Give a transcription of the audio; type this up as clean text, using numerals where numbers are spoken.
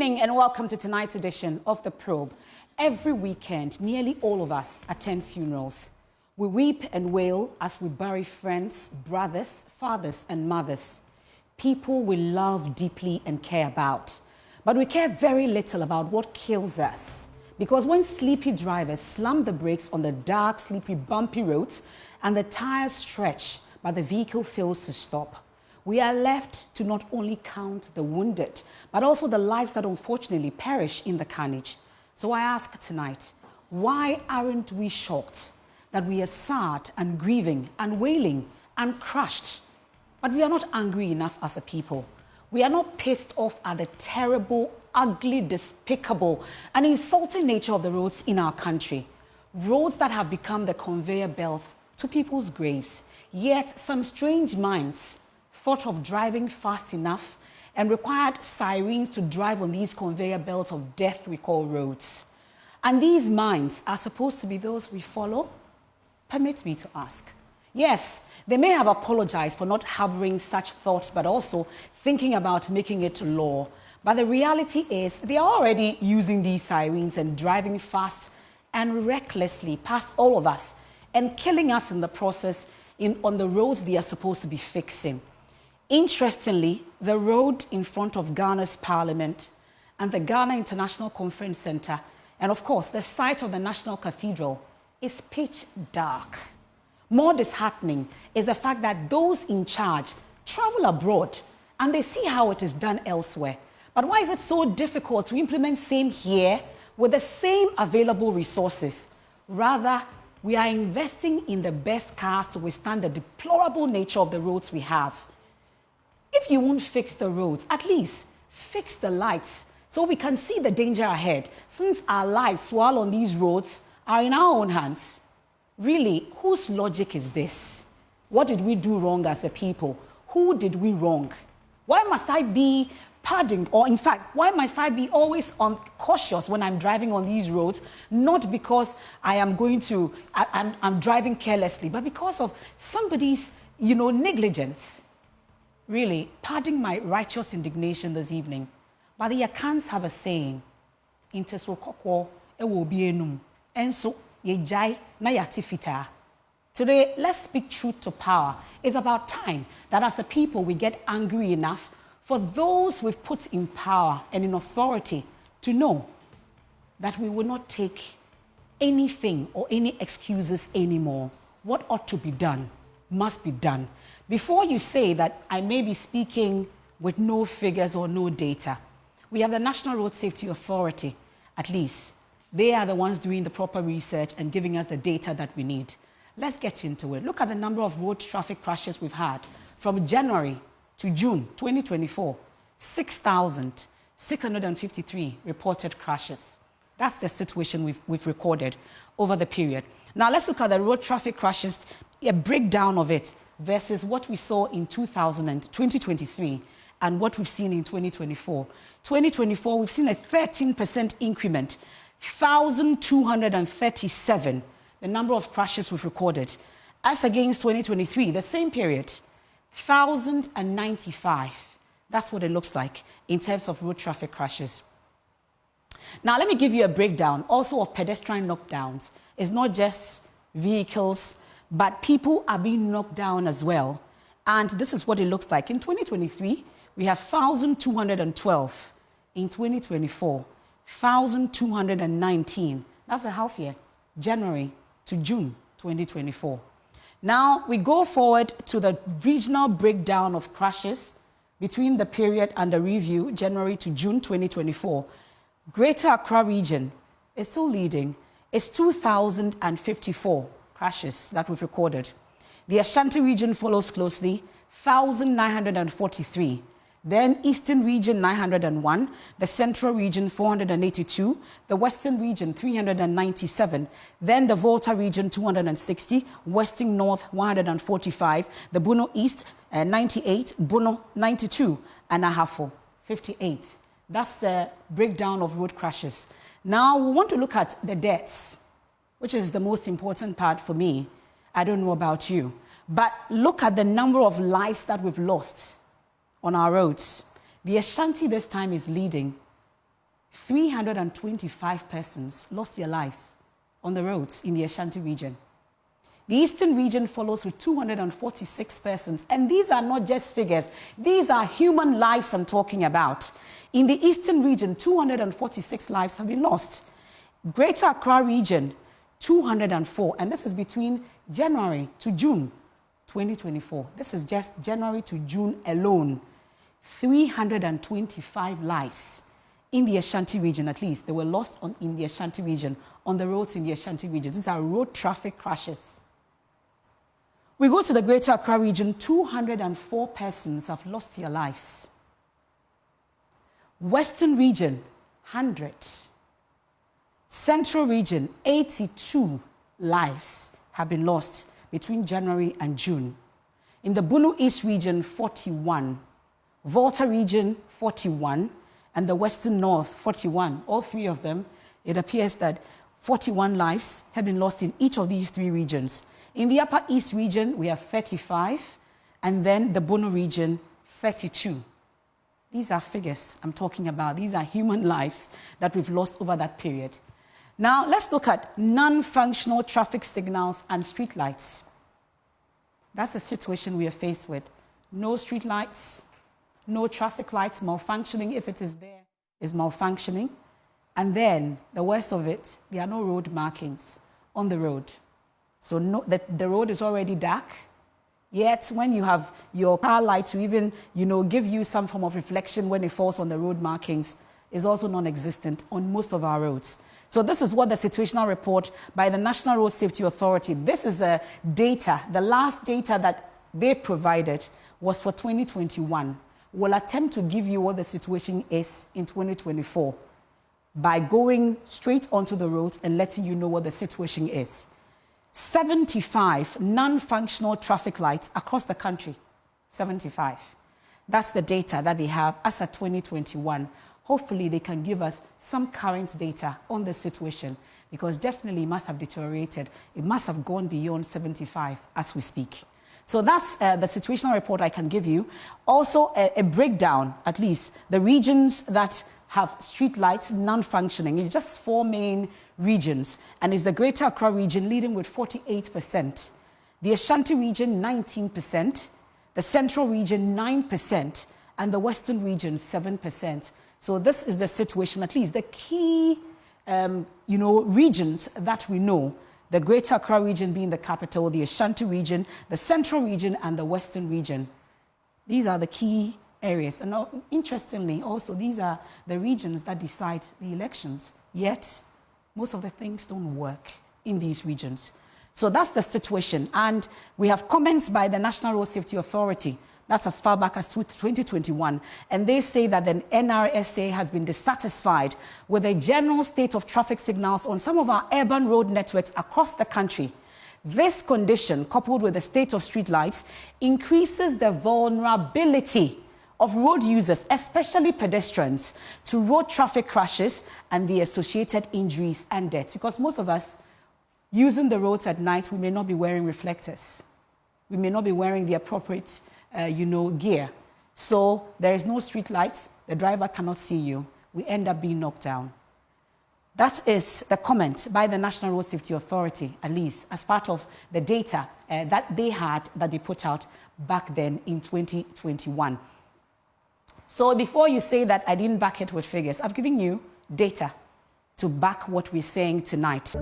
evening and welcome to tonight's edition of The Probe. Every weekend, nearly all of us attend funerals. We weep and wail as we bury friends, brothers, fathers and mothers. People we love deeply and care about. But we care very little about what kills us. Because when sleepy drivers slam the brakes on the dark, sleepy, bumpy roads and the tires stretch but the vehicle fails to stop, we are left to not only count the wounded, but also the lives that unfortunately perish in the carnage. So I ask tonight, why aren't we shocked that we are sad and grieving and wailing and crushed, but we are not angry enough as a people? We are not pissed off at the terrible, ugly, despicable, and insulting nature of the roads in our country. Roads that have become the conveyor belts to people's graves. Yet some strange minds thought of driving fast enough and required sirens to drive on these conveyor belts of death we call roads. And these minds are supposed to be those we follow? Permit me to ask. Yes, they may have apologized for not harboring such thoughts, but also thinking about making it law. But the reality is they are already using these sirens and driving fast and recklessly past all of us and killing us in the process on the roads they are supposed to be fixing. Interestingly, the road in front of Ghana's parliament and the Ghana International Conference Center, and of course, the site of the National Cathedral, is pitch dark. More disheartening is the fact that those in charge travel abroad and they see how it is done elsewhere. But why is it so difficult to implement same here with the same available resources? Rather, we are investing in the best cars to withstand the deplorable nature of the roads we have. If you won't fix the roads, at least fix the lights so we can see the danger ahead, since our lives while on these roads are in our own hands. Really, whose logic is this? What did we do wrong as a people? Who did we wrong? Why must I be padding, or in fact, why must I be always cautious when I'm driving on these roads? Not because I'm driving carelessly, but because of somebody's, negligence. Really, pardon my righteous indignation this evening, but the Akans have a saying, "Inteswo kokwo ewo bi enum, enso yejai na yatifita." Today, let's speak truth to power. It's about time that as a people we get angry enough for those we've put in power and in authority to know that we will not take anything or any excuses anymore. What ought to be done must be done. Before you say that I may be speaking with no figures or no data, we have the National Road Safety Authority, at least. They are the ones doing the proper research and giving us the data that we need. Let's get into it. Look at the number of road traffic crashes we've had from January to June 2024, 6,653 reported crashes. That's the situation we've recorded over the period. Now let's look at the road traffic crashes, a breakdown of it versus what we saw in 2023 and what we've seen in 2024. 2024, we've seen a 13% increment, 1,237, the number of crashes we've recorded. As against 2023, the same period, 1,095. That's what it looks like in terms of road traffic crashes. Now, let me give you a breakdown also of pedestrian knockdowns. It's not just vehicles, but people are being knocked down as well. And this is what it looks like. In 2023, we have 1,212. In 2024, 1,219. That's a half year, January to June 2024. Now, we go forward to the regional breakdown of crashes between the period under review, January to June 2024. Greater Accra region is still leading. It's 2,054 crashes that we've recorded. The Ashanti region follows closely, 1,943. Then Eastern region, 901. The Central region, 482. The Western region, 397. Then the Volta region, 260. Western North, 145. The Bono East, 98. Bono, 92. And Ahafo, 58. That's the breakdown of road crashes. Now, we want to look at the deaths, which is the most important part for me. I don't know about you. But look at the number of lives that we've lost on our roads. The Ashanti this time is leading 325 persons lost their lives on the roads in the Ashanti region. The Eastern region follows with 246 persons. And these are not just figures. These are human lives I'm talking about. In the Eastern region, 246 lives have been lost. Greater Accra region, 204. And this is between January to June 2024. This is just January to June alone. 325 lives in the Ashanti region, at least. They were lost in the Ashanti region, on the roads in the Ashanti region. These are road traffic crashes. We go to the Greater Accra region, 204 persons have lost their lives. Western region, 100. Central region, 82 lives have been lost between January and June. In the Bunu East region, 41. Volta region, 41. And the Western North, 41. All three of them, it appears that 41 lives have been lost in each of these three regions. In the Upper East region, we have 35, and then the Bono region, 32. These are figures I'm talking about. These are human lives that we've lost over that period. Now, let's look at non-functional traffic signals and streetlights. That's the situation we are faced with. No streetlights, no traffic lights, malfunctioning. If it is there, is malfunctioning. And then, the worst of it, there are no road markings on the road. So the road is already dark, yet when you have your car light to even, give you some form of reflection when it falls on the road markings is also non-existent on most of our roads. So this is what the situational report by the National Road Safety Authority, this is data, the last data that they provided was for 2021. We'll attempt to give you what the situation is in 2024 by going straight onto the roads and letting you know what the situation is. 75 non-functional traffic lights across the country. 75. That's the data that they have as of 2021. Hopefully, they can give us some current data on the situation because definitely it must have deteriorated. It must have gone beyond 75 as we speak. So that's the situational report I can give you. Also, a breakdown, at least, the regions that have street lights non-functioning in just 4 main regions, and is the Greater Accra region leading with 48%, the Ashanti region 19%, the Central region 9%, and the Western region 7%. So this is the situation, at least the key, regions that we know, the Greater Accra region being the capital, the Ashanti region, the Central region, and the Western region. These are the key areas. And interestingly, also, these are the regions that decide the elections. Yet, most of the things don't work in these regions. So that's the situation. And we have comments by the National Road Safety Authority. That's as far back as 2021. And they say that the NRSA has been dissatisfied with the general state of traffic signals on some of our urban road networks across the country. This condition, coupled with the state of streetlights, increases the vulnerability of road users, especially pedestrians, to road traffic crashes and the associated injuries and deaths. Because most of us, using the roads at night, we may not be wearing reflectors. We may not be wearing the appropriate, gear. So there is no street lights. The driver cannot see you. We end up being knocked down. That is the comment by the National Road Safety Authority, at least as part of the data that they put out back then in 2021. So before you say that I didn't back it with figures, I've given you data to back what we're saying tonight.